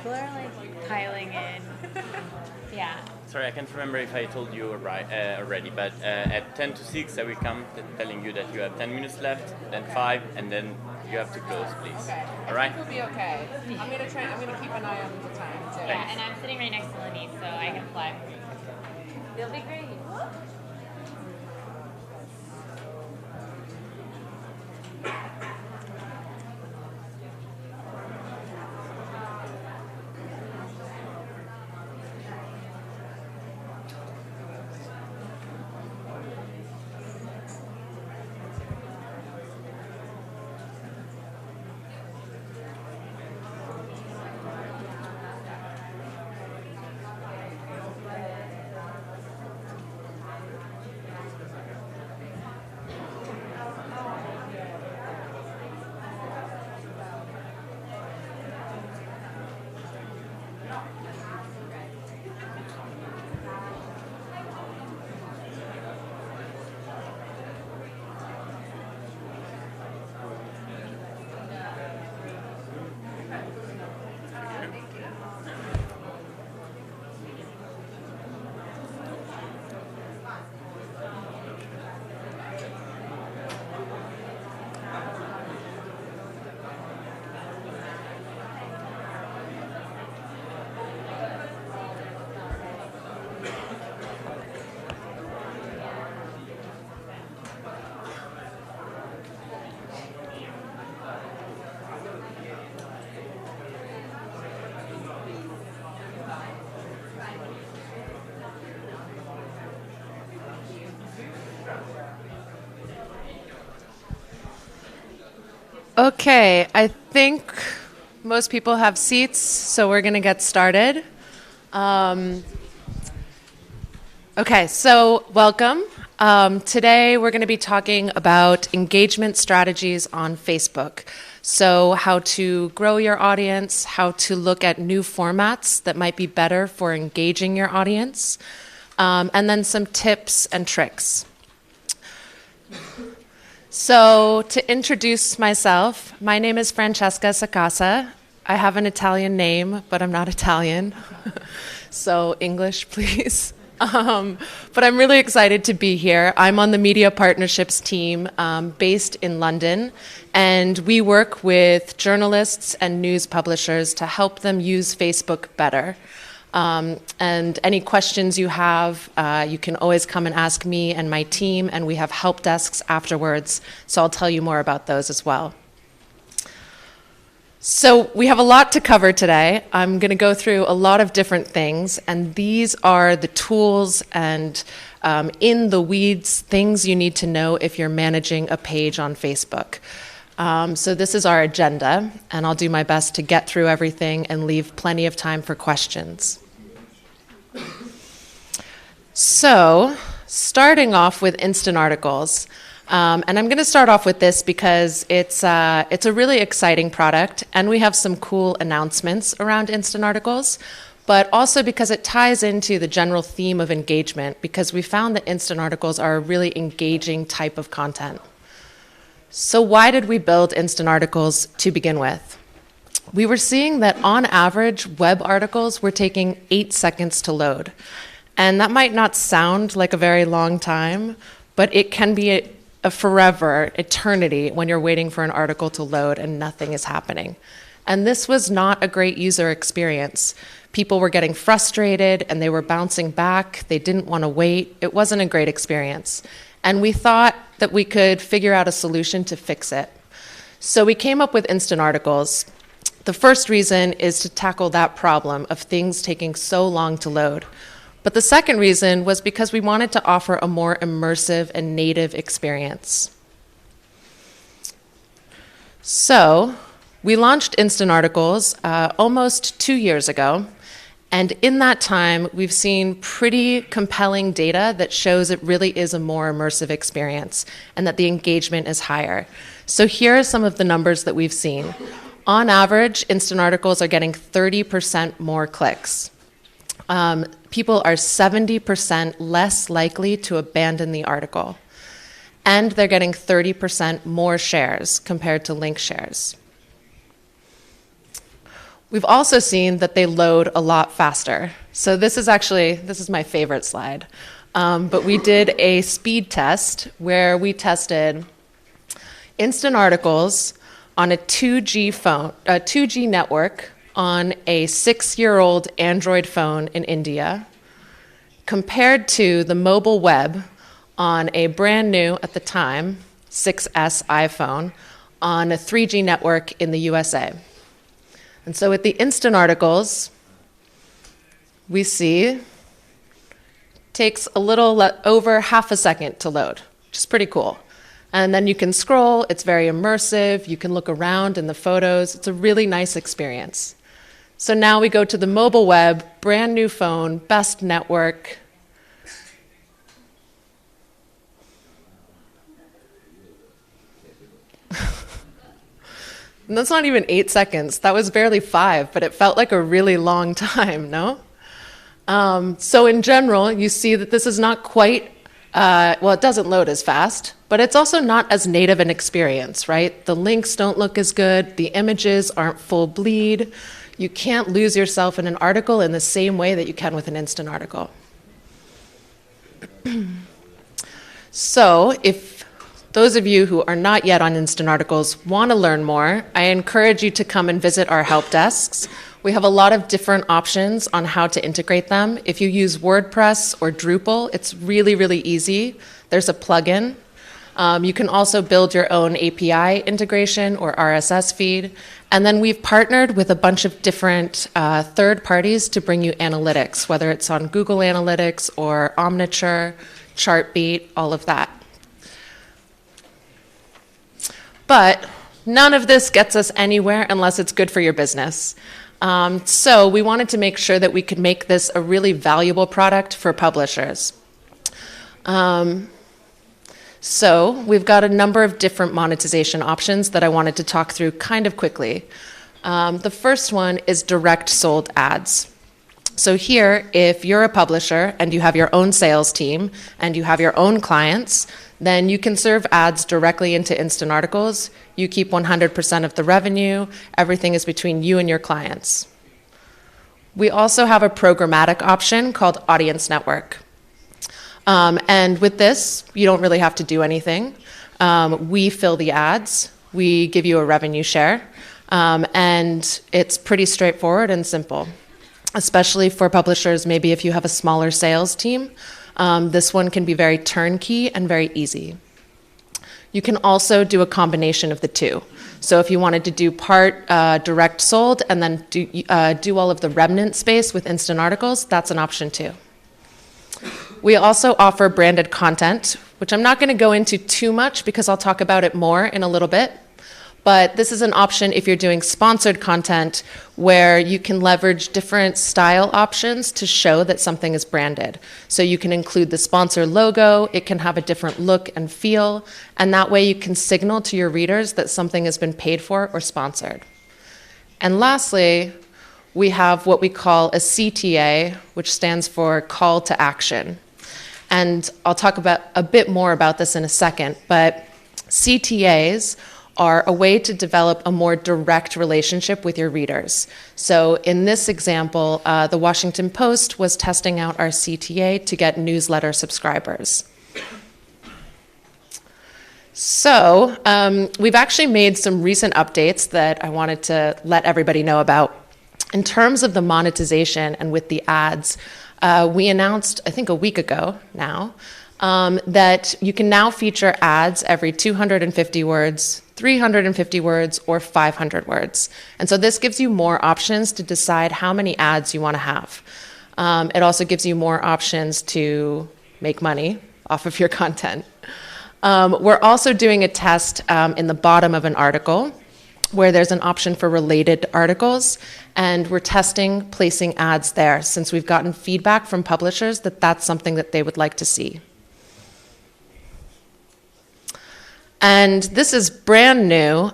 People are like piling in. Yeah. Sorry, I can't remember if I told you already, but at 10 to 6 I will come telling you that you have 10 minutes left, then 5, and then you have to close, please. Okay. All right? I think we'll be okay. I'm gonna keep an eye on the time too. Yeah, and I'm sitting right next to Lenny, so I can fly. It'll be great. Okay, I think most people have seats, so we're going to get started. Okay, so welcome. Today we're going to be talking about engagement strategies on Facebook. So how to grow your audience, how to look at new formats that might be better for engaging your audience, and then some tips and tricks. So to introduce myself, my name is Francesca Sacasa. I have an Italian name, but I'm not Italian. So English, please. But I'm really excited to be here. I'm on the media partnerships team based in London, and we work with journalists and news publishers to help them use Facebook better. And any questions you have, you can always come and ask me and my team, and we have help desks afterwards, so I'll tell you more about those as well. So we have a lot to cover today. I'm going to go through a lot of different things, and these are the tools and in the weeds things you need to know if you're managing a page on Facebook. So this is our agenda, and I'll do my best to get through everything and leave plenty of time for questions. So, starting off with instant articles, and I'm going to start off with this because it's a really exciting product, and we have some cool announcements around instant articles, but also because it ties into the general theme of engagement, because we found that instant articles are a really engaging type of content. So why did we build instant articles to begin with? We were seeing that on average, web articles were taking 8 seconds to load. And that might not sound like a very long time, but it can be a forever, eternity, when you're waiting for an article to load and nothing is happening. And this was not a great user experience. People were getting frustrated and they were bouncing back. They didn't want to wait. It wasn't a great experience. And we thought that we could figure out a solution to fix it. So we came up with instant articles. The first reason is to tackle that problem of things taking so long to load. But the second reason was because we wanted to offer a more immersive and native experience. So we launched instant articles almost 2 years ago. And in that time, we've seen pretty compelling data that shows it really is a more immersive experience and that the engagement is higher. So here are some of the numbers that we've seen. On average, instant articles are getting 30% more clicks. People are 70% less likely to abandon the article. And they're getting 30% more shares compared to link shares. We've also seen that they load a lot faster. So this is my favorite slide. But we did a speed test where we tested instant articles on a 2G network on a 6-year-old Android phone in India, compared to the mobile web on a brand new, at the time, 6S iPhone on a 3G network in the USA. And so with the instant articles, we see takes a little over half a second to load, which is pretty cool. And then you can scroll, it's very immersive, you can look around in the photos, it's a really nice experience. So now we go to the mobile web, brand new phone, best network. And that's not even 8 seconds, that was barely 5, but it felt like a really long time, no? So in general, you see that this is not quite, it doesn't load as fast, but it's also not as native an experience, right? The links don't look as good, the images aren't full bleed, you can't lose yourself in an article in the same way that you can with an instant article. So if those of you who are not yet on instant articles want to learn more, I encourage you to come and visit our help desks. We have a lot of different options on how to integrate them. If you use WordPress or Drupal, it's really, really easy. There's a plugin. You can also build your own API integration or RSS feed. And then we've partnered with a bunch of different third parties to bring you analytics, whether it's on Google Analytics or Omniture, Chartbeat, all of that. But none of this gets us anywhere unless it's good for your business. So we wanted to make sure that we could make this a really valuable product for publishers. So we've got a number of different monetization options that I wanted to talk through kind of quickly. The first one is direct sold ads. So here, if you're a publisher and you have your own sales team and you have your own clients, then you can serve ads directly into instant articles. You keep 100% of the revenue. Everything is between you and your clients. We also have a programmatic option called Audience Network. And with this, you don't really have to do anything. We fill the ads. We give you a revenue share. And it's pretty straightforward and simple, especially for publishers, maybe if you have a smaller sales team. This one can be very turnkey and very easy. You can also do a combination of the two. So if you wanted to do part direct sold and then do all of the remnant space with instant articles, that's an option too. We also offer branded content, which I'm not going to go into too much because I'll talk about it more in a little bit. But this is an option if you're doing sponsored content where you can leverage different style options to show that something is branded. So you can include the sponsor logo, it can have a different look and feel, and that way you can signal to your readers that something has been paid for or sponsored. And lastly, we have what we call a CTA, which stands for Call to Action. And I'll talk about a bit more about this in a second, but CTAs are a way to develop a more direct relationship with your readers. So in this example, the Washington Post was testing out our CTA to get newsletter subscribers. So we've actually made some recent updates that I wanted to let everybody know about. In terms of the monetization and with the ads, we announced, I think a week ago now, that you can now feature ads every 250 words, 350 words, or 500 words. And so this gives you more options to decide how many ads you want to have. It also gives you more options to make money off of your content. We're also doing a test in the bottom of an article where there's an option for related articles, and we're testing placing ads there since we've gotten feedback from publishers that that's something that they would like to see. And this is brand new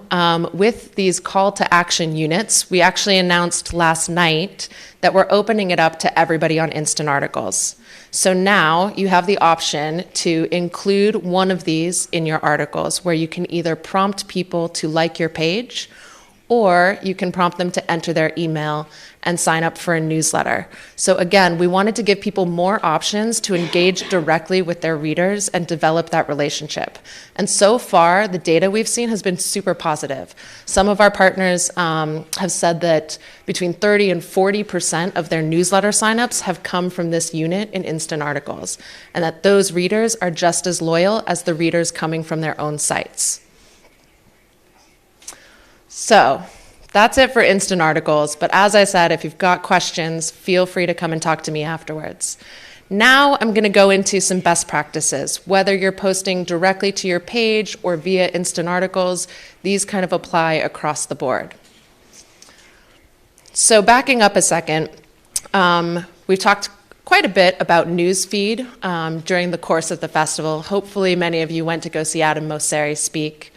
with these call to action units. We actually announced last night that we're opening it up to everybody on instant articles. So now you have the option to include one of these in your articles where you can either prompt people to like your page or you can prompt them to enter their email and sign up for a newsletter. So again, we wanted to give people more options to engage directly with their readers and develop that relationship. And so far, the data we've seen has been super positive. Some of our partners have said that between 30 and 40% of their newsletter signups have come from this unit in Instant Articles, and that those readers are just as loyal as the readers coming from their own sites. So that's it for Instant Articles, but as I said, if you've got questions, feel free to come and talk to me afterwards. Now I'm going to go into some best practices. Whether you're posting directly to your page or via Instant Articles, these kind of apply across the board. So backing up a second, we've talked quite a bit about newsfeed during the course of the festival. Hopefully many of you went to go see Adam Mosseri speak.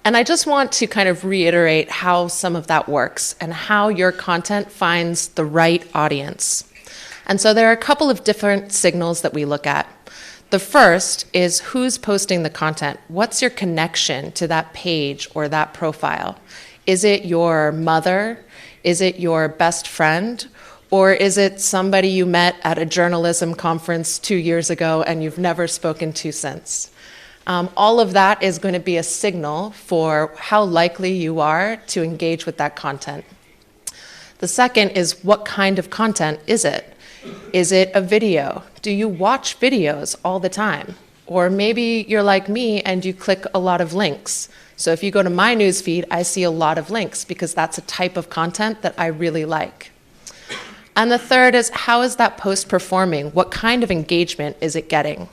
And I just want to kind of reiterate how some of that works and how your content finds the right audience. And so there are a couple of different signals that we look at. The first is who's posting the content. What's your connection to that page or that profile? Is it your mother? Is it your best friend? Or is it somebody you met at a journalism conference 2 years ago and you've never spoken to since? All of that is going to be a signal for how likely you are to engage with that content. The second is, what kind of content is it? Is it a video? Do you watch videos all the time? Or maybe you're like me and you click a lot of links. So if you go to my newsfeed, I see a lot of links because that's a type of content that I really like. And the third is, how is that post performing? What kind of engagement is it getting?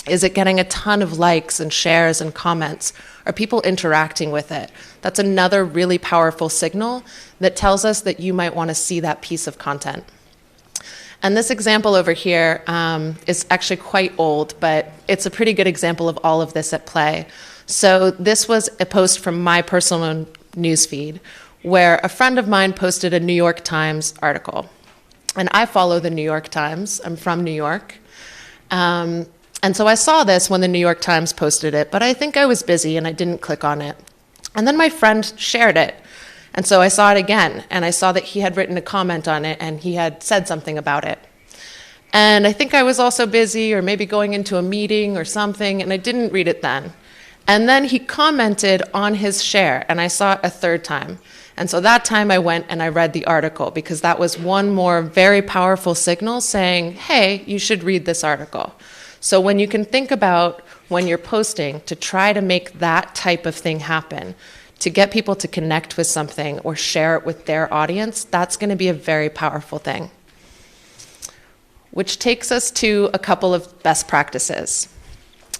Is it getting a ton of likes and shares and comments? Are people interacting with it? That's another really powerful signal that tells us that you might want to see that piece of content. And this example over here is actually quite old, but it's a pretty good example of all of this at play. So this was a post from my personal newsfeed where a friend of mine posted a New York Times article. And I follow the New York Times. I'm from New York. And so I saw this when the New York Times posted it, but I think I was busy and I didn't click on it. And then my friend shared it. And so I saw it again, and I saw that he had written a comment on it and he had said something about it. And I think I was also busy or maybe going into a meeting or something, and I didn't read it then. And then he commented on his share, and I saw it a third time. And so that time I went and I read the article because that was one more very powerful signal saying, hey, you should read this article. So when you can think about when you're posting to try to make that type of thing happen, to get people to connect with something or share it with their audience, that's going to be a very powerful thing. Which takes us to a couple of best practices.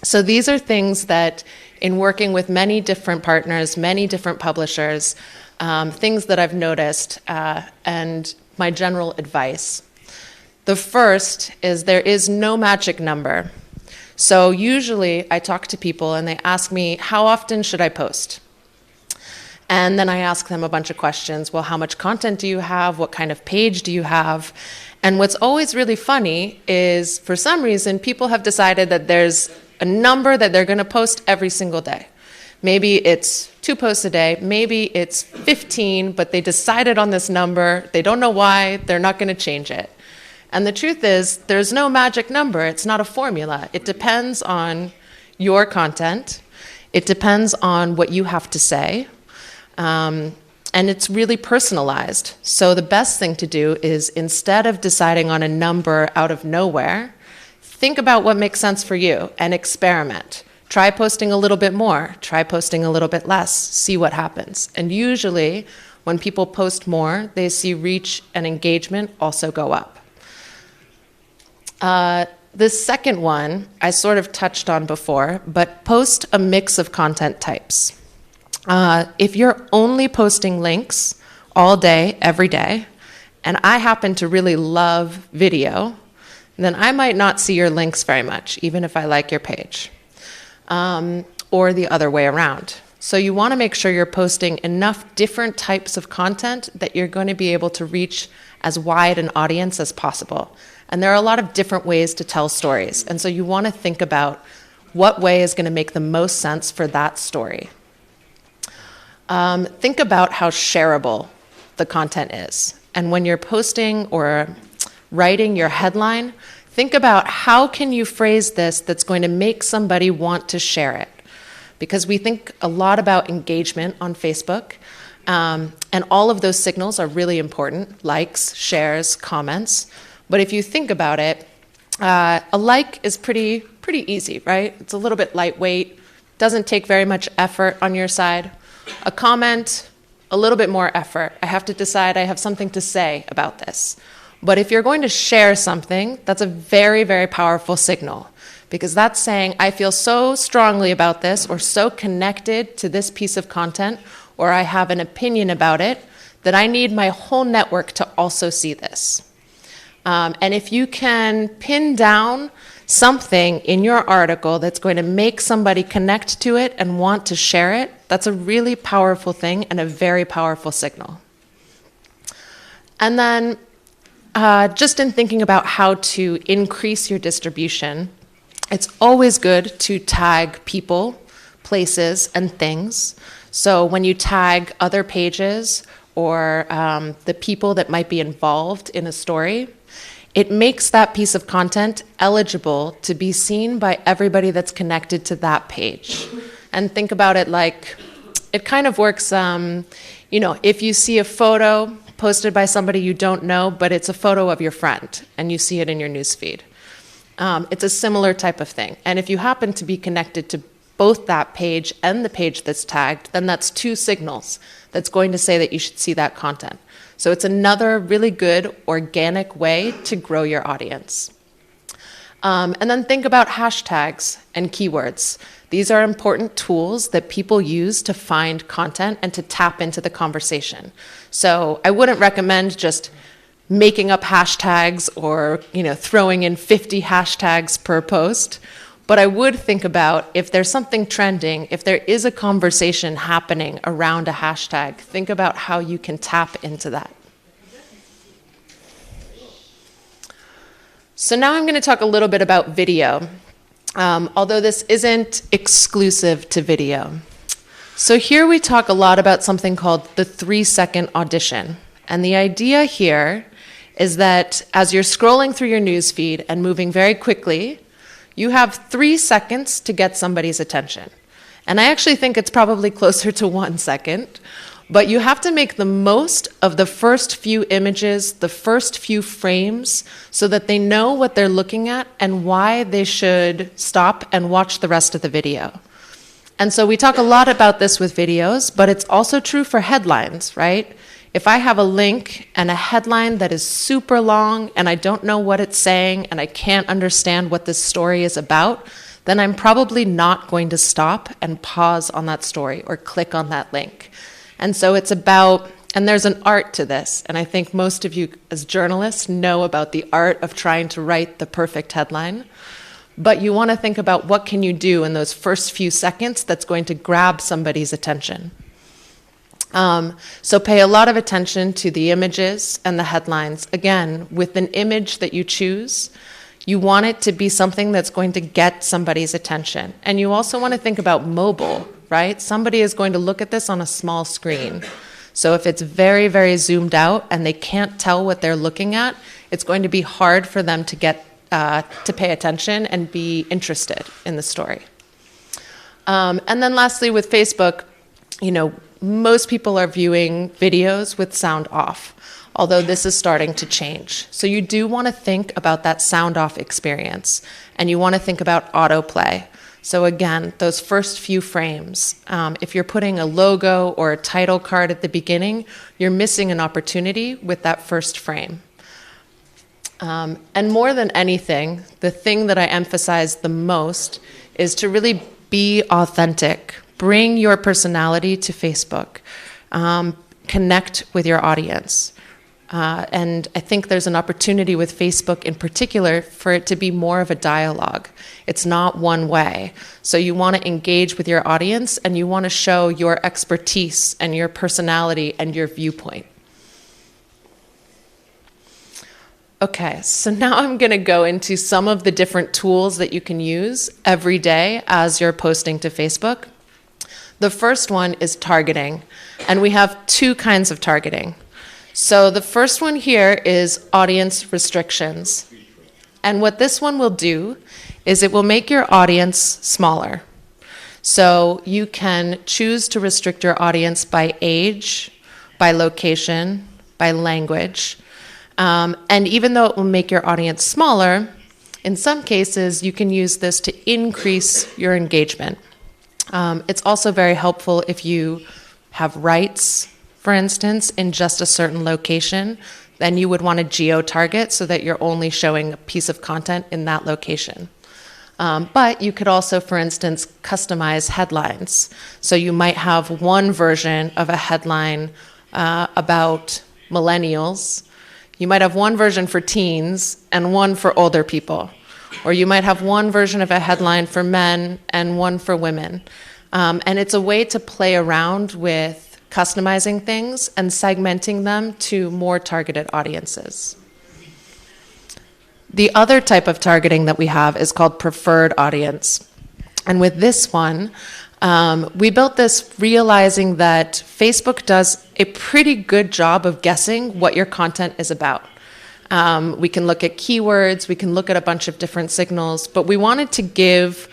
So these are things that in working with many different partners, many different publishers, things that I've noticed and my general advice. The first is there is no magic number. So usually I talk to people and they ask me, how often should I post? And then I ask them a bunch of questions. Well, how much content do you have? What kind of page do you have? And what's always really funny is, for some reason, people have decided that there's a number that they're going to post every single day. Maybe it's 2 posts a day, maybe it's 15, but they decided on this number. They don't know why. They're not going to change it. And the truth is, there's no magic number. It's not a formula. It depends on your content. It depends on what you have to say. And it's really personalized. So the best thing to do is, instead of deciding on a number out of nowhere, think about what makes sense for you and experiment. Try posting a little bit more, try posting a little bit less, see what happens. And usually when people post more, they see reach and engagement also go up. The second one I sort of touched on before, but post a mix of content types. If you're only posting links all day, every day, and I happen to really love video, then I might not see your links very much, even if I like your page, or the other way around. So you want to make sure you're posting enough different types of content that you're going to be able to reach as wide an audience as possible. And there are a lot of different ways to tell stories. And so you want to think about what way is going to make the most sense for that story. think about how shareable the content is. And when you're posting or writing your headline, think about how can you phrase this that's going to make somebody want to share it. Because we think a lot about engagement on Facebook, and all of those signals are really important, likes, shares, comments. But if you think about it, a like is pretty easy, right? It's a little bit lightweight, doesn't take very much effort on your side. A comment, a little bit more effort. I have to decide I have something to say about this. But if you're going to share something, that's a very, very powerful signal, because that's saying I feel so strongly about this or so connected to this piece of content, or I have an opinion about it, that I need my whole network to also see this. And if you can pin down something in your article that's going to make somebody connect to it and want to share it, that's a really powerful thing and a very powerful signal. And then just in thinking about how to increase your distribution, it's always good to tag people, places, and things. So when you tag other pages or the people that might be involved in a story, it makes that piece of content eligible to be seen by everybody that's connected to that page. And think about it like, it kind of works, if you see a photo posted by somebody you don't know, but it's a photo of your friend, and you see it in your newsfeed. It's a similar type of thing. And if you happen to be connected to both that page and the page that's tagged, then that's two signals that's going to say that you should see that content. So it's another really good organic way to grow your audience. And then think about hashtags and keywords. These are important tools that people use to find content and to tap into the conversation. So I wouldn't recommend just making up hashtags or throwing in 50 hashtags per post. But I would think about if there's something trending, if there is a conversation happening around a hashtag, think about how you can tap into that. So now I'm going to talk a little bit about video, although this isn't exclusive to video. So here we talk a lot about something called the 3-second audition. And the idea here is that as you're scrolling through your newsfeed and moving very quickly, you have 3 seconds to get somebody's attention. And I actually think it's probably closer to 1 second, but you have to make the most of the first few images, the first few frames, so that they know what they're looking at and why they should stop and watch the rest of the video. And so we talk a lot about this with videos, but it's also true for headlines, right? If I have a link and a headline that is super long and I don't know what it's saying and I can't understand what this story is about, then I'm probably not going to stop and pause on that story or click on that link. And so it's about, and there's an art to this, and I think most of you as journalists know about the art of trying to write the perfect headline. But you want to think about what can you do in those first few seconds that's going to grab somebody's attention. So pay a lot of attention to the images and the headlines. Again, with an image that you choose, you want it to be something that's going to get somebody's attention. And you also want to think about mobile, right? Somebody is going to look at this on a small screen. So if it's very, very zoomed out and they can't tell what they're looking at, it's going to be hard for them to get to pay attention and be interested in the story. And then lastly, with Facebook, most people are viewing videos with sound off, although this is starting to change. So you do want to think about that sound off experience, and you want to think about autoplay. So again, those first few frames, if you're putting a logo or a title card at the beginning, you're missing an opportunity with that first frame. And more than anything, the thing that I emphasize the most is to really be authentic. Bring your personality to Facebook. Connect with your audience. And I think there's an opportunity with Facebook in particular for it to be more of a dialogue. It's not one way. So you want to engage with your audience and you want to show your expertise and your personality and your viewpoint. Okay, so now I'm going to go into some of the different tools that you can use every day as you're posting to Facebook. The first one is targeting, and we have two kinds of targeting. So the first one here is audience restrictions. And what this one will do is it will make your audience smaller. So you can choose to restrict your audience by age, by location, by language. And even though it will make your audience smaller, in some cases you can use this to increase your engagement. It's also very helpful if you have rights, for instance, in just a certain location. Then you would want to geo-target so that you're only showing a piece of content in that location. But you could also, for instance, customize headlines. So you might have one version of a headline about millennials. You might have one version for teens and one for older people. Or you might have one version of a headline for men and one for women. And it's a way to play around with customizing things and segmenting them to more targeted audiences. The other type of targeting that we have is called preferred audience. And with this one, we built this realizing that Facebook does a pretty good job of guessing what your content is about. We can look at keywords, we can look at a bunch of different signals, but we wanted to give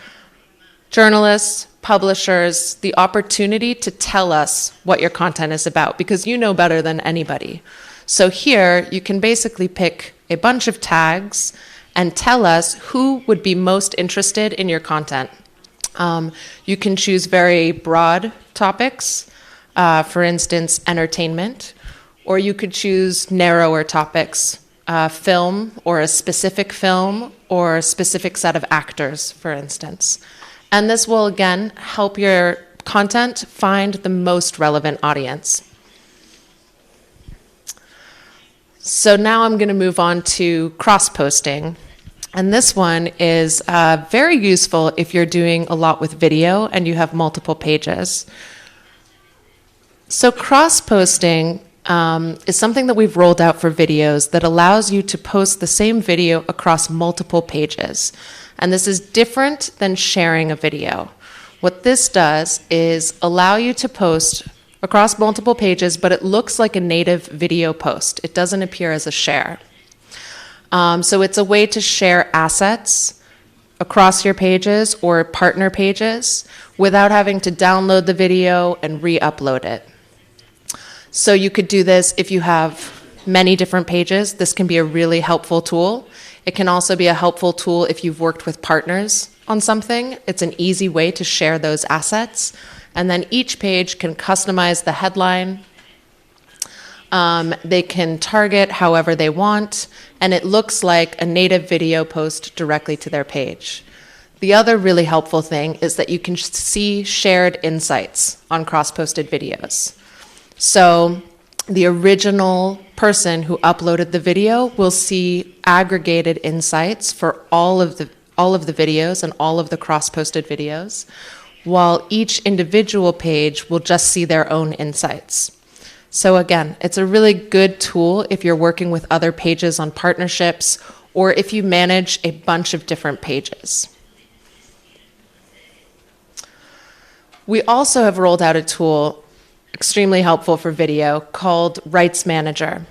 journalists, publishers, the opportunity to tell us what your content is about, because you know better than anybody. So here, you can basically pick a bunch of tags and tell us who would be most interested in your content. You can choose very broad topics, for instance, entertainment, or you could choose narrower topics, film, or a specific film, or a specific set of actors, for instance. And this will, again, help your content find the most relevant audience. So now I'm going to move on to cross-posting. And this one is very useful if you're doing a lot with video and you have multiple pages. So cross-posting is something that we've rolled out for videos that allows you to post the same video across multiple pages. And this is different than sharing a video. What this does is allow you to post across multiple pages, but it looks like a native video post. It doesn't appear as a share. So it's a way to share assets across your pages or partner pages without having to download the video and re-upload it. So you could do this if you have many different pages. This can be a really helpful tool. It can also be a helpful tool if you've worked with partners on something. It's an easy way to share those assets. And then each page can customize the headline. They can target however they want, and it looks like a native video post directly to their page. The other really helpful thing is that you can see shared insights on cross-posted videos. So the original person who uploaded the video will see aggregated insights for all of the videos and all of the cross-posted videos, while each individual page will just see their own insights. So again, it's a really good tool if you're working with other pages on partnerships or if you manage a bunch of different pages. We also have rolled out a tool extremely helpful for video called Rights Manager.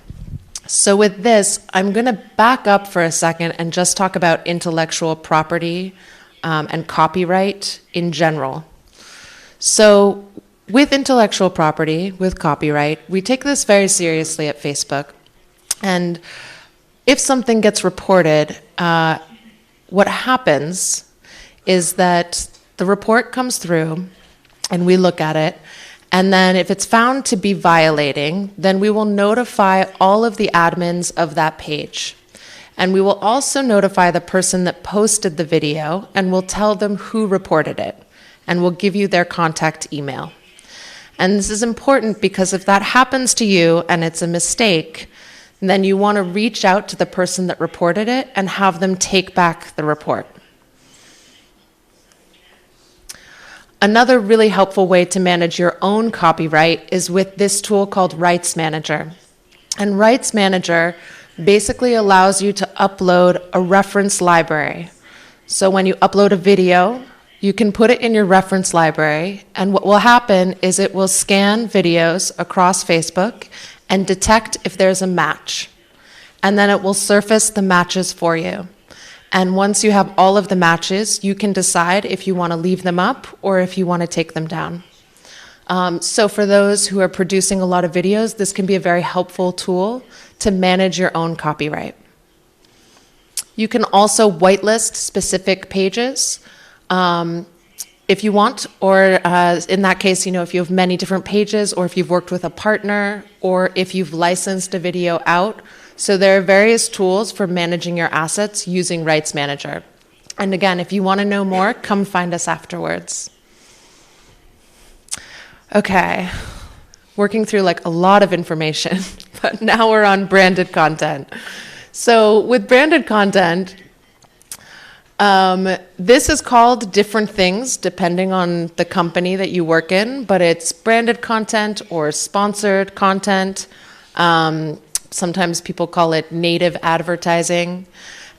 So with this, I'm going to back up for a second and just talk about intellectual property and copyright in general. So with intellectual property, with copyright, we take this very seriously at Facebook. And if something gets reported, what happens is that the report comes through and we look at it. And then if it's found to be violating, then we will notify all of the admins of that page. And we will also notify the person that posted the video and we'll tell them who reported it. And we'll give you their contact email. And this is important because if that happens to you and it's a mistake, then you want to reach out to the person that reported it and have them take back the report. Another really helpful way to manage your own copyright is with this tool called Rights Manager. And Rights Manager basically allows you to upload a reference library. So when you upload a video, You can put it in your reference library, and what will happen is it will scan videos across Facebook and detect if there's a match. And then it will surface the matches for you. And once you have all of the matches, you can decide if you want to leave them up or if you want to take them down. So for those who are producing a lot of videos, this can be a very helpful tool to manage your own copyright. You can also whitelist specific pages if you want, or in that case, if you have many different pages, or if you've worked with a partner, or if you've licensed a video out. So there are various tools for managing your assets using Rights Manager. And again, if you want to know more, come find us afterwards. Okay, working through like a lot of information, but now we're on branded content. So with branded content, this is called different things depending on the company that you work in, but it's branded content or sponsored content. Sometimes people call it native advertising.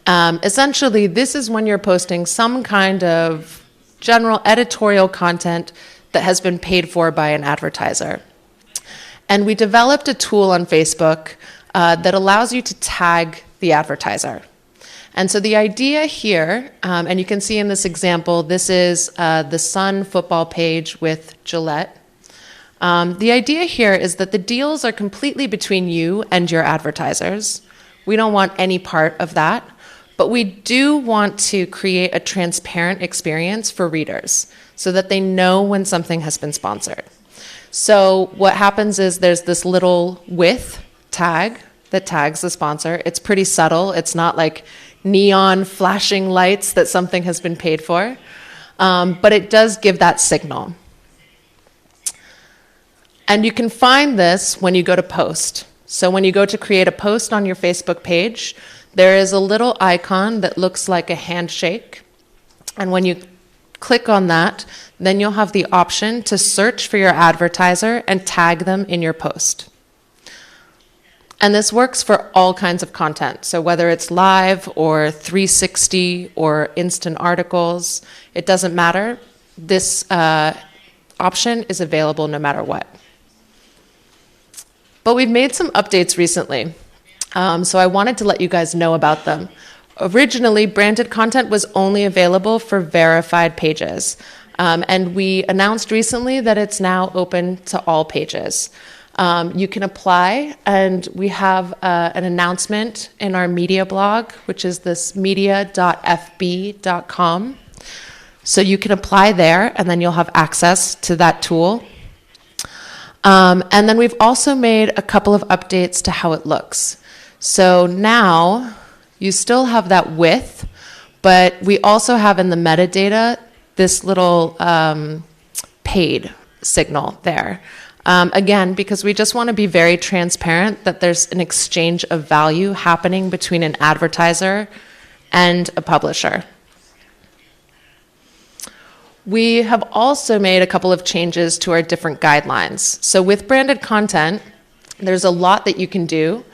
Essentially, this is when you're posting some kind of general editorial content that has been paid for by an advertiser. And we developed a tool on Facebook that allows you to tag the advertiser. And so the idea here, and you can see in this example, this is the Sun football page with Gillette. The idea here is that the deals are completely between you and your advertisers. We don't want any part of that, but we do want to create a transparent experience for readers so that they know when something has been sponsored. So what happens is there's this little with tag that tags the sponsor. It's pretty subtle. It's not like neon flashing lights that something has been paid for, but it does give that signal. And you can find this when you go to post. So when you go to create a post on your Facebook page, there is a little icon that looks like a handshake. And when you click on that, then you'll have the option to search for your advertiser and tag them in your post. And this works for all kinds of content. So whether it's live or 360 or instant articles, it doesn't matter. This option is available no matter what. But we've made some updates recently. So I wanted to let you guys know about them. Originally, branded content was only available for verified pages. And we announced recently that it's now open to all pages. You can apply, and we have an announcement in our media blog, which is this media.fb.com. So you can apply there, and then you'll have access to that tool. And then we've also made a couple of updates to how it looks. So now you still have that width, but we also have in the metadata this little paid signal there. Again, because we just want to be very transparent that there's an exchange of value happening between an advertiser and a publisher. We have also made a couple of changes to our different guidelines. So with branded content, there's a lot that you can do.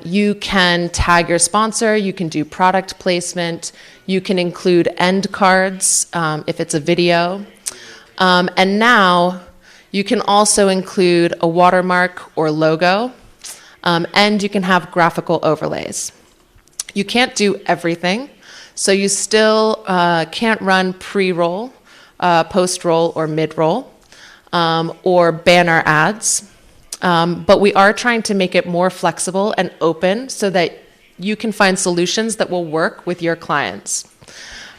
You can tag your sponsor, you can do product placement, you can include end cards if it's a video. And now you can also include a watermark or logo, and you can have graphical overlays. You can't do everything, so you still can't run pre-roll, post-roll, or mid-roll, or banner ads. But we are trying to make it more flexible and open so that you can find solutions that will work with your clients.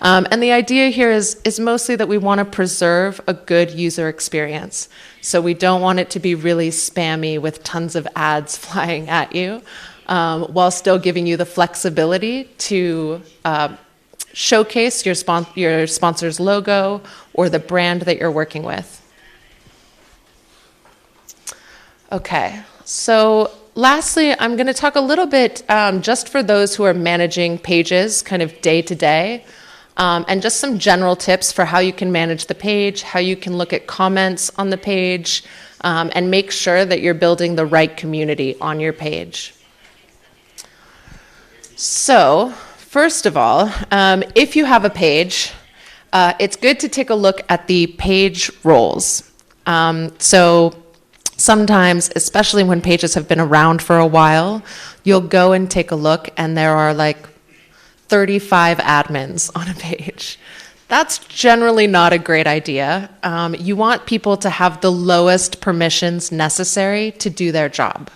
And the idea here is mostly that we want to preserve a good user experience. So we don't want it to be really spammy with tons of ads flying at you, while still giving you the flexibility to showcase your sponsor's logo or the brand that you're working with. Okay, so lastly, I'm going to talk a little bit just for those who are managing pages kind of day to day, and just some general tips for how you can manage the page, how you can look at comments on the page, and make sure that you're building the right community on your page. So, first of all, if you have a page, it's good to take a look at the page roles. So sometimes, especially when pages have been around for a while, you'll go and take a look and there are like 35 admins on a page. That's generally not a great idea. You want people to have the lowest permissions necessary to do their job.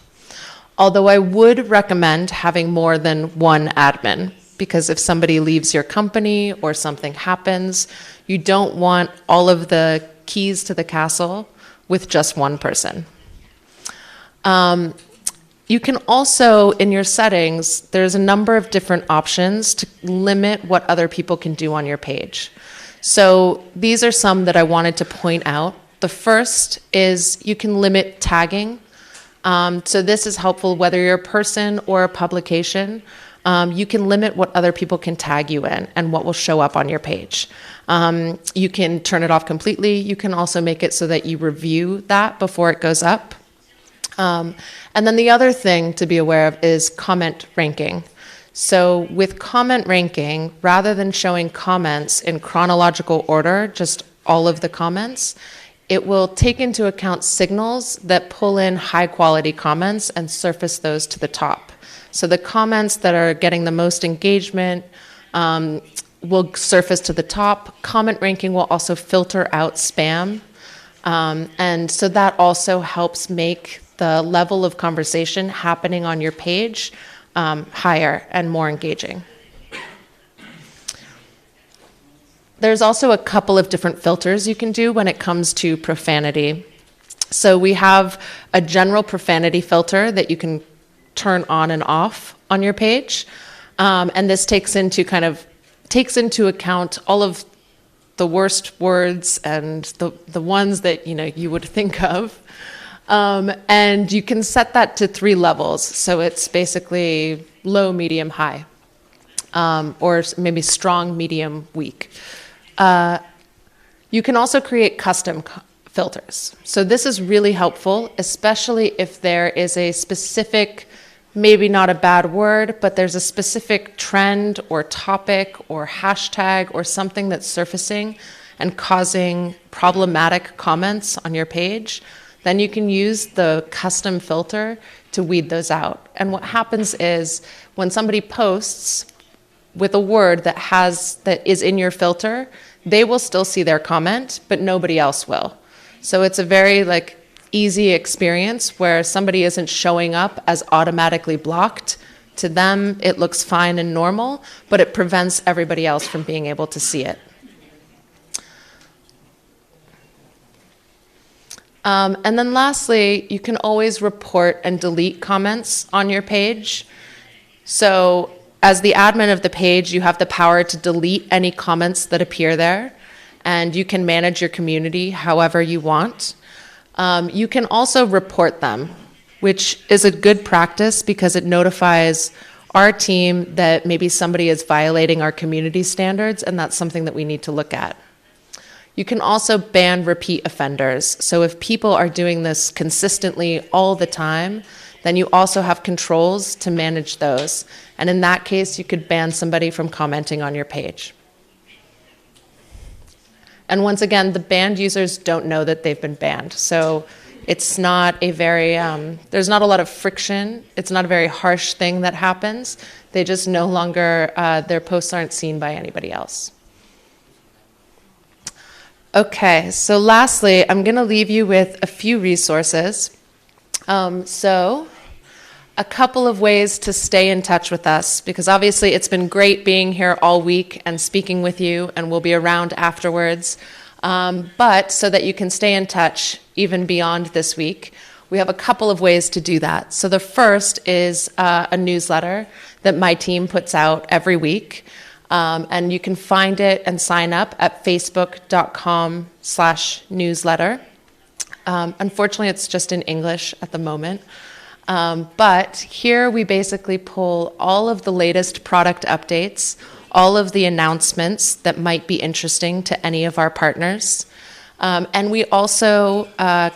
Although I would recommend having more than one admin, because if somebody leaves your company or something happens, you don't want all of the keys to the castle with just one person. You can also, in your settings, there's a number of different options to limit what other people can do on your page. So these are some that I wanted to point out. The first is you can limit tagging. So this is helpful whether you're a person or a publication. You can limit what other people can tag you in and what will show up on your page. You can turn it off completely. You can also make it so that you review that before it goes up. And then the other thing to be aware of is comment ranking. So with comment ranking, rather than showing comments in chronological order, just all of the comments, it will take into account signals that pull in high quality comments and surface those to the top. So the comments that are getting the most engagement will surface to the top. Comment ranking will also filter out spam. And so that also helps make the level of conversation happening on your page higher and more engaging. There's also a couple of different filters you can do when it comes to profanity. So we have a general profanity filter that you can turn on and off on your page. And this takes into account all of the worst words and the ones that you would think of. And you can set that to 3 levels. So it's basically low, medium, high, or maybe strong, medium, weak. You can also create custom filters. So this is really helpful, especially if there is a specific, maybe not a bad word, but there's a specific trend or topic or hashtag or something that's surfacing and causing problematic comments on your page. Then you can use the custom filter to weed those out. And what happens is when somebody posts with a word that is in your filter, they will still see their comment, but nobody else will. So it's a very easy experience where somebody isn't showing up as automatically blocked. To them, it looks fine and normal, but it prevents everybody else from being able to see it. And then lastly, you can always report and delete comments on your page. So as the admin of the page, you have the power to delete any comments that appear there, and you can manage your community however you want. You can also report them, which is a good practice because it notifies our team that maybe somebody is violating our community standards, and that's something that we need to look at. You can also ban repeat offenders. So if people are doing this consistently all the time, then you also have controls to manage those. And in that case, you could ban somebody from commenting on your page. And once again, the banned users don't know that they've been banned. So it's not a very, there's not a lot of friction. It's not a very harsh thing that happens. They just no longer, their posts aren't seen by anybody else. Okay, so lastly, I'm going to leave you with a few resources. So a couple of ways to stay in touch with us, because obviously it's been great being here all week and speaking with you, and we'll be around afterwards. But so that you can stay in touch even beyond this week, we have a couple of ways to do that. So the first is a newsletter that my team puts out every week. And you can find it and sign up at facebook.com/newsletter. Unfortunately, it's just in English at the moment. But here we basically pull all of the latest product updates, all of the announcements that might be interesting to any of our partners. And we also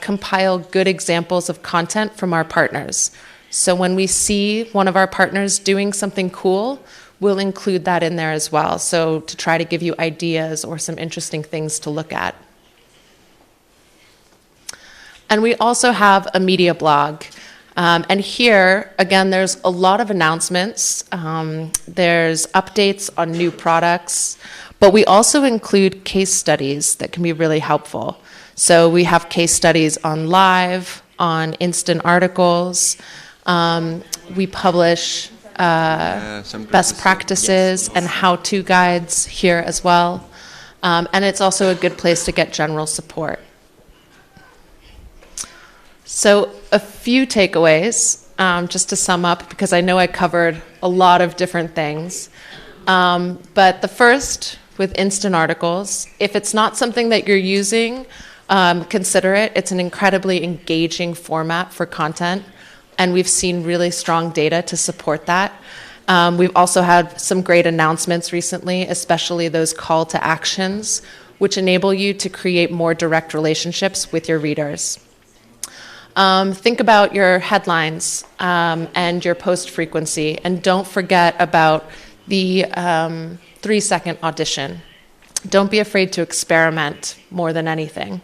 compile good examples of content from our partners. So when we see one of our partners doing something cool, we'll include that in there as well. So to try to give you ideas or some interesting things to look at. And we also have a media blog. And here, again, there's a lot of announcements. There's updates on new products, but we also include case studies that can be really helpful. So we have case studies on live, on instant articles. We publish best practices and how-to guides here as well. And it's also a good place to get general support. So a few takeaways, just to sum up, because I know I covered a lot of different things. But the first, with instant articles, if it's not something that you're using, consider it. It's an incredibly engaging format for content, and we've seen really strong data to support that. We've also had some great announcements recently, especially those call to actions, which enable you to create more direct relationships with your readers. Think about your headlines and your post frequency, and don't forget about the 3-second audition. Don't be afraid to experiment more than anything.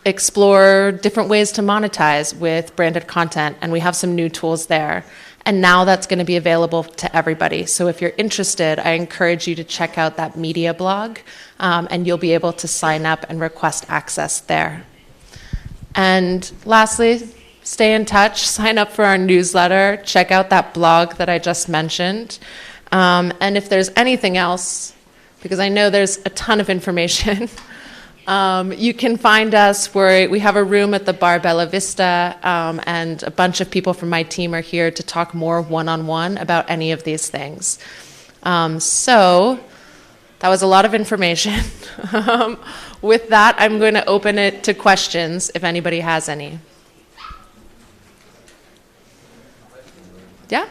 Explore different ways to monetize with branded content, and we have some new tools there. And now that's going to be available to everybody. So if you're interested, I encourage you to check out that media blog, and you'll be able to sign up and request access there. And lastly, stay in touch, sign up for our newsletter, check out that blog that I just mentioned. And if there's anything else, because I know there's a ton of information, you can find us where we have a room at the Bar Bella Vista, and a bunch of people from my team are here to talk more one-on-one about any of these things. So that was a lot of information. With that, I'm going to open it to questions if anybody has any. Yeah?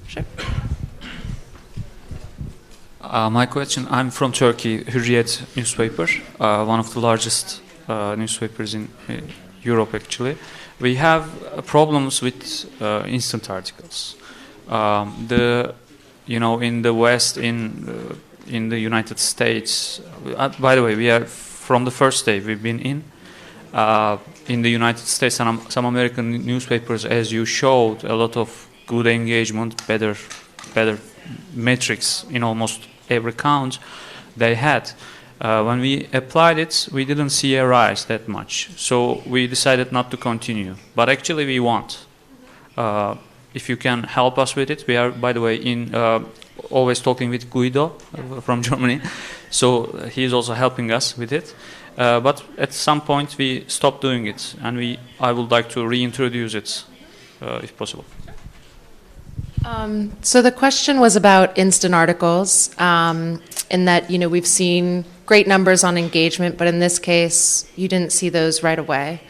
Sure. My question, I'm from Turkey, Hürriyet newspaper, one of the largest newspapers in Europe actually. We have problems with instant articles. In the West, in the United States, by the way, we are from the first day we've been in the United States and some American newspapers, as you showed, a lot of good engagement, better metrics in almost every count they had. When we applied it, we didn't see a rise that much, so we decided not to continue. But actually, we want. If you can help us with it, we are, by the way, always talking with Guido from Germany, so he is also helping us with it. But at some point, we stopped doing it, and I would like to reintroduce it, if possible. So the question was about instant articles, in that we've seen great numbers on engagement, but in this case, you didn't see those right away.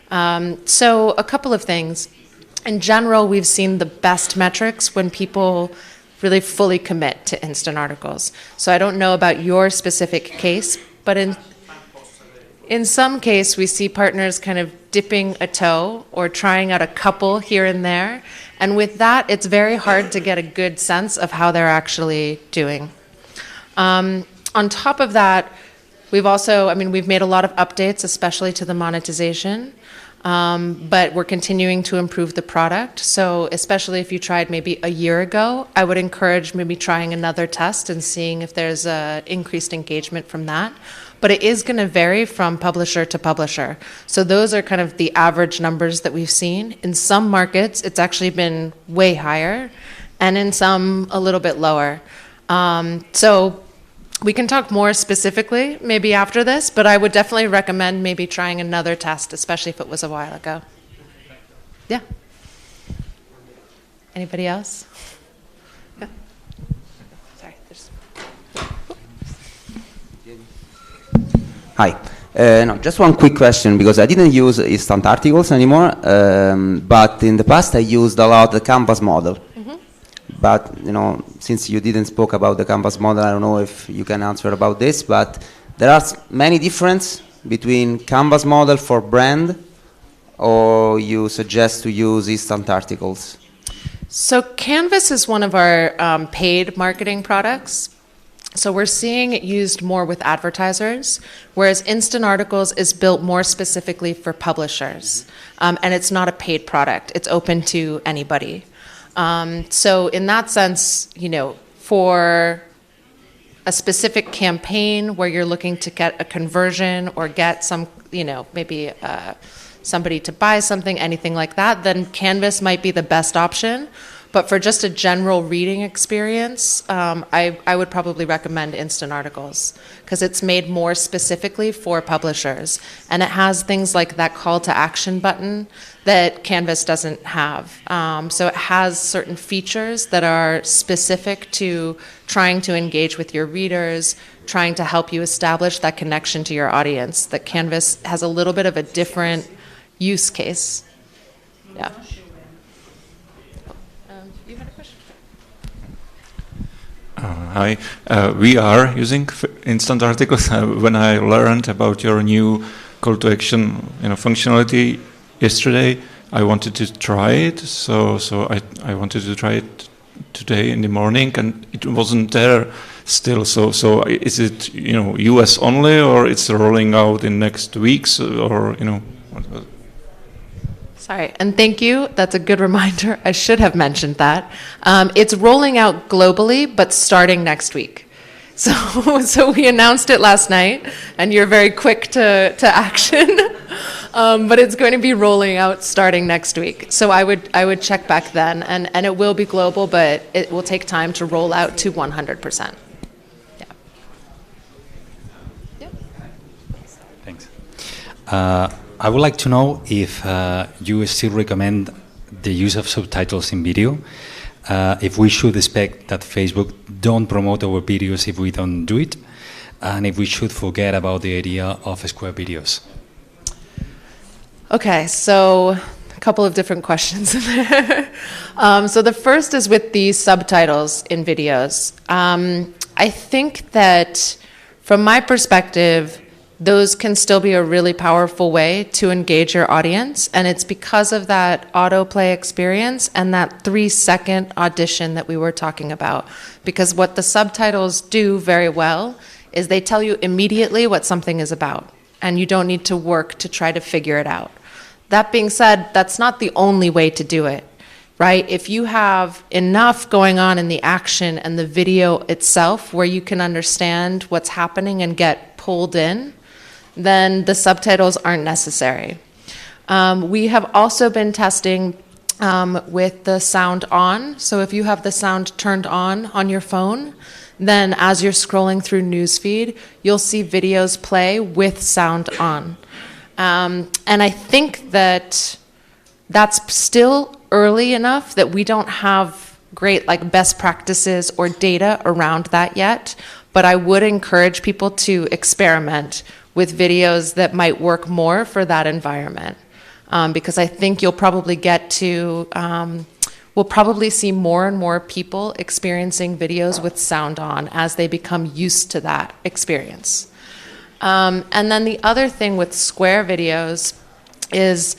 So a couple of things. In general, we've seen the best metrics when people really fully commit to instant articles. So I don't know about your specific case, but in some case, we see partners kind of dipping a toe or trying out a couple here and there. And with that, it's very hard to get a good sense of how they're actually doing. On top of that, we've made a lot of updates, especially to the monetization. But we're continuing to improve the product. So especially if you tried maybe a year ago, I would encourage maybe trying another test and seeing if there's increased engagement from that. But it is going to vary from publisher to publisher. So those are kind of the average numbers that we've seen. In some markets, it's actually been way higher, and in some a little bit lower. So we can talk more specifically maybe after this, but I would definitely recommend maybe trying another test, especially if it was a while ago. Yeah. Anybody else? Yeah. Sorry. Hi. No, just one quick question, because I didn't use instant articles anymore, but in the past I used a lot the Canvas model. But, since you didn't spoke about the Canvas model, I don't know if you can answer about this, but there are many differences between Canvas model for brand or you suggest to use instant articles? So Canvas is one of our paid marketing products. So we're seeing it used more with advertisers, whereas Instant Articles is built more specifically for publishers. And it's not a paid product. It's open to anybody. So in that sense, for a specific campaign where you're looking to get a conversion or get some, maybe somebody to buy something, anything like that, then Canvas might be the best option. But for just a general reading experience, I would probably recommend Instant Articles because it's made more specifically for publishers. And it has things like that call to action button that Canvas doesn't have. So it has certain features that are specific to trying to engage with your readers, trying to help you establish that connection to your audience, that Canvas has a little bit of a different use case. Yeah. You had a question? Hi, we are using instant articles. When I learned about your new call to action, functionality yesterday, I wanted to try it. So I wanted to try it today in the morning, and it wasn't there still. So is it US only, or it's rolling out in next weeks, or what? Sorry, and thank you. That's a good reminder. I should have mentioned that. It's rolling out globally, but starting next week. So we announced it last night, and you're very quick to action. But it's going to be rolling out starting next week. So I would check back then, and it will be global, but it will take time to roll out to 100%. Yeah. Yep. Thanks. I would like to know if you still recommend the use of subtitles in video, if we should expect that Facebook don't promote our videos if we don't do it, and if we should forget about the idea of square videos. Okay, so a couple of different questions in there. So the first is with the subtitles in videos. I think that from my perspective, those can still be a really powerful way to engage your audience, and it's because of that autoplay experience and that 3-second audition that we were talking about. Because what the subtitles do very well is they tell you immediately what something is about, and you don't need to work to try to figure it out. That being said, that's not the only way to do it, right? If you have enough going on in the action and the video itself where you can understand what's happening and get pulled in, then the subtitles aren't necessary. We have also been testing with the sound on. So if you have the sound turned on your phone, then as you're scrolling through newsfeed, you'll see videos play with sound on. And I think that that's still early enough that we don't have great best practices or data around that yet, but I would encourage people to experiment with videos that might work more for that environment. Because I think you'll probably we'll probably see more and more people experiencing videos with sound on as they become used to that experience. And then the other thing with square videos is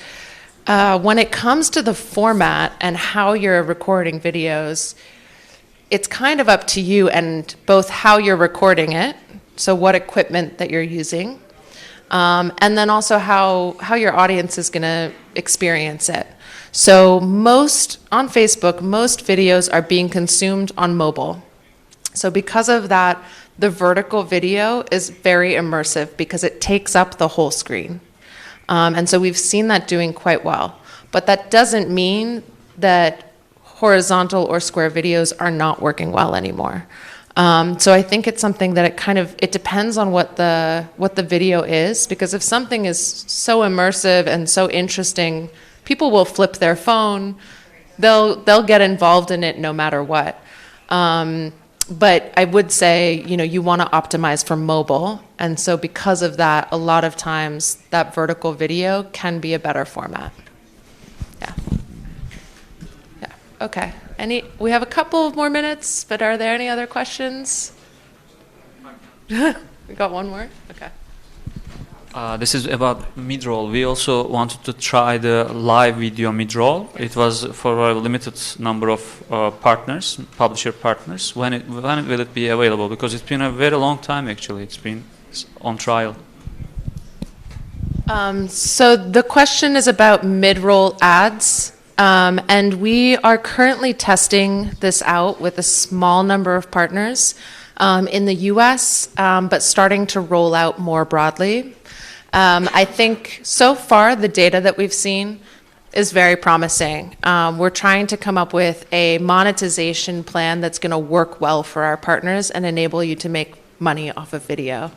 when it comes to the format and how you're recording videos, it's kind of up to you and both how you're recording it, so what equipment that you're using, and then also how your audience is going to experience it. So on Facebook, most videos are being consumed on mobile. So because of that, the vertical video is very immersive because it takes up the whole screen. And so we've seen that doing quite well. But that doesn't mean that horizontal or square videos are not working well anymore. So I think it's something that it depends on what the video is, because if something is so immersive and so interesting, people will flip their phone, they'll get involved in it no matter what. But I would say, you want to optimize for mobile, and so because of that, a lot of times that vertical video can be a better format. Yeah. Okay. We have a couple more minutes, but are there any other questions? We got one more? Okay. This is about mid-roll. We also wanted to try the live video mid-roll. It was for a limited number of partners, publisher partners. When will it be available? Because it's been a very long time, actually. It's been on trial. So the question is about mid-roll ads. And we are currently testing this out with a small number of partners in the US, but starting to roll out more broadly. I think so far the data that we've seen is very promising. We're trying to come up with a monetization plan that's going to work well for our partners and enable you to make money off of video.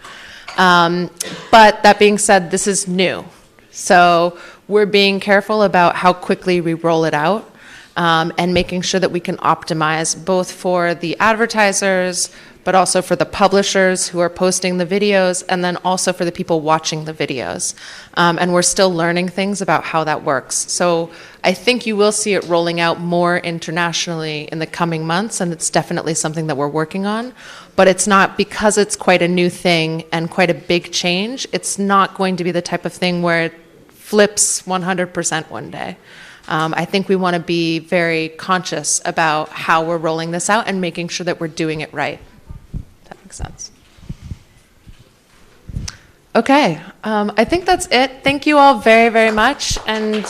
But that being said, this is new. So we're being careful about how quickly we roll it out and making sure that we can optimize both for the advertisers, but also for the publishers who are posting the videos, and then also for the people watching the videos. And we're still learning things about how that works. So I think you will see it rolling out more internationally in the coming months, and it's definitely something that we're working on. But it's not, because it's quite a new thing and quite a big change, it's not going to be the type of thing where it flips 100% one day. I think we want to be very conscious about how we're rolling this out and making sure that we're doing it right. That makes sense. Okay, I think that's it. Thank you all very, very much. And